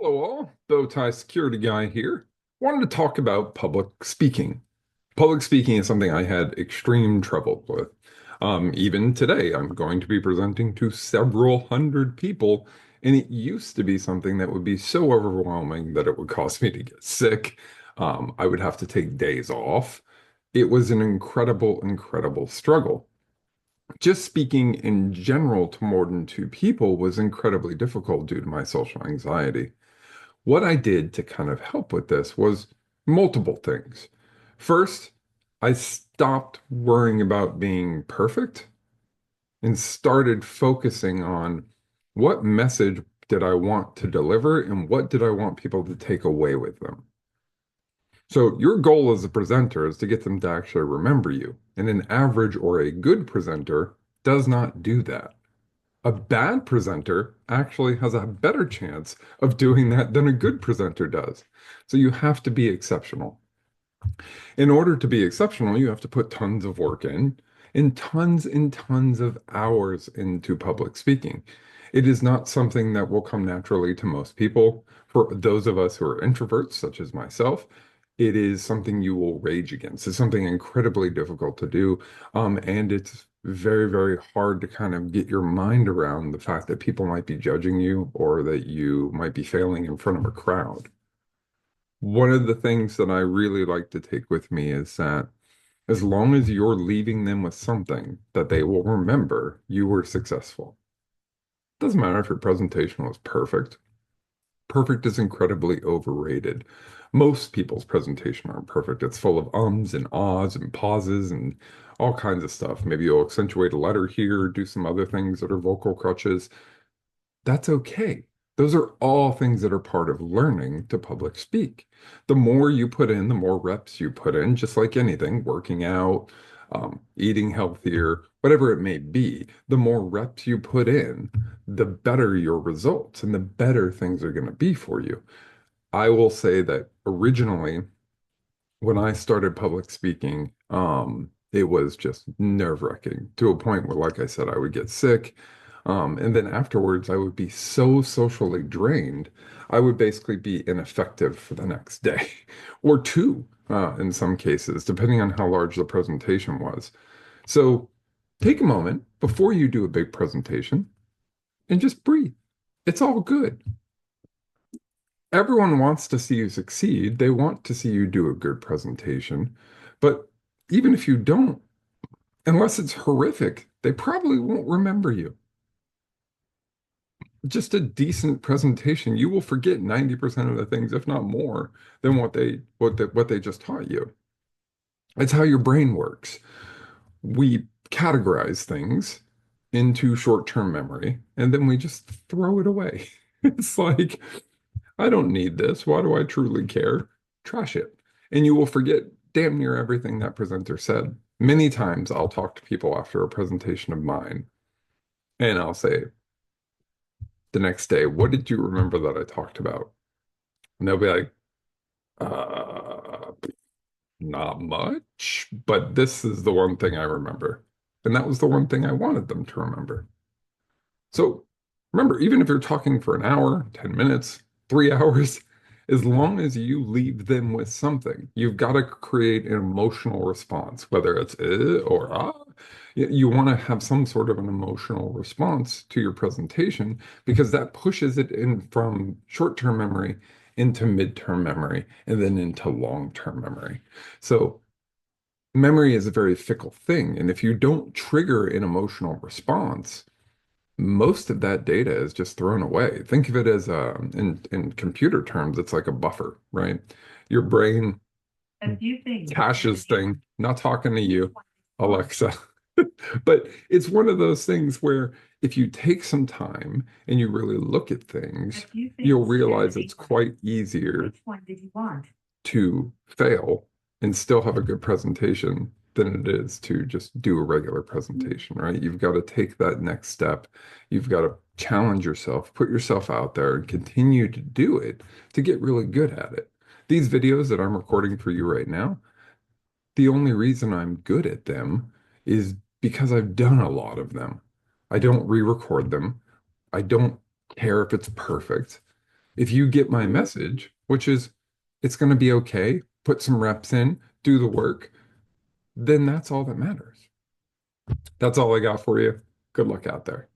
Hello all, bow tie security guy here. Wanted to talk about public speaking. Public speaking is something I had extreme trouble with. Even today, I'm going to be presenting to several hundred people, and it used to be something that would be so overwhelming that it would cause me to get sick. I would have to take days off. It was an incredible, incredible struggle. Just speaking in general to more than two people was incredibly difficult due to my social anxiety. What I did to kind of help with this was multiple things. First, I stopped worrying about being perfect and started focusing on what message did I want to deliver and what did I want people to take away with them. So, your goal as a presenter is to get them to actually remember you. And an average or a good presenter does not do that. A bad presenter actually has a better chance of doing that than a good presenter does. So you have to be exceptional. In order to be exceptional, you have to put tons of work in and tons of hours into public speaking. It is not something that will come naturally to most people. For those of us who are introverts, such as myself, it is something you will rage against. It's something incredibly difficult to do. And it's very, very hard to kind of get your mind around the fact that people might be judging you or that you might be failing in front of a crowd. One of the things that I really like to take with me is that as long as you're leaving them with something that they will remember, you were successful. Doesn't matter if your presentation was perfect. Perfect is incredibly overrated. Most people's presentation aren't perfect. It's full of ums and ahs and pauses and all kinds of stuff. Maybe you'll accentuate a letter here, do some other things that are vocal crutches. That's okay. Those are all things that are part of learning to public speak. The more you put in, the more reps you put in, just like anything, working out, eating healthier, whatever it may be, the more reps you put in, the better your results and the better things are going to be for you. I will say that originally, when I started public speaking, it was just nerve-wracking to a point where, like I said, I would get sick. And then afterwards, I would be so socially drained, I would basically be ineffective for the next day or two, in some cases, depending on how large the presentation was. So take a moment before you do a big presentation and just breathe. It's all good. Everyone wants to see you succeed. They want to see you do a good presentation. But even if you don't, unless it's horrific, they probably won't remember you. Just a decent presentation, you will forget 90% of the things, if not more, than what they just taught you. It's how your brain works. We categorize things into short-term memory, and then we just throw it away. It's like, I don't need this. Why do I truly care? Trash it. And you will forget damn near everything that presenter said. Many times I'll talk to people after a presentation of mine, and I'll say the next day, what did you remember that I talked about? And they'll be like, uh, not much, but this is the one thing I remember. And that was the one thing I wanted them to remember. So remember, even if you're talking for an hour, 10 minutes, 3 hours, as long as you leave them with something, you've got to create an emotional response, whether it's or ah. You want to have some sort of an emotional response to your presentation because that pushes it in from short-term memory into mid-term memory and then into long-term memory. So memory is a very fickle thing. And if you don't trigger an emotional response, most of that data is just thrown away. Think of it as in computer terms, it's like a buffer, right? Your brain caches thing, not talking to you, Alexa. But it's one of those things where if you take some time and you really look at things, you'll realize it's quite easier to fail and still have a good presentation than it is to just do a regular presentation, right? You've got to take that next step. You've got to challenge yourself, put yourself out there, and continue to do it to get really good at it. These videos that I'm recording for you right now, the only reason I'm good at them is because I've done a lot of them. I don't re-record them. I don't care if it's perfect. If you get my message, which is it's going to be okay, put some reps in, do the work, then that's all that matters. That's all I got for you. Good luck out there.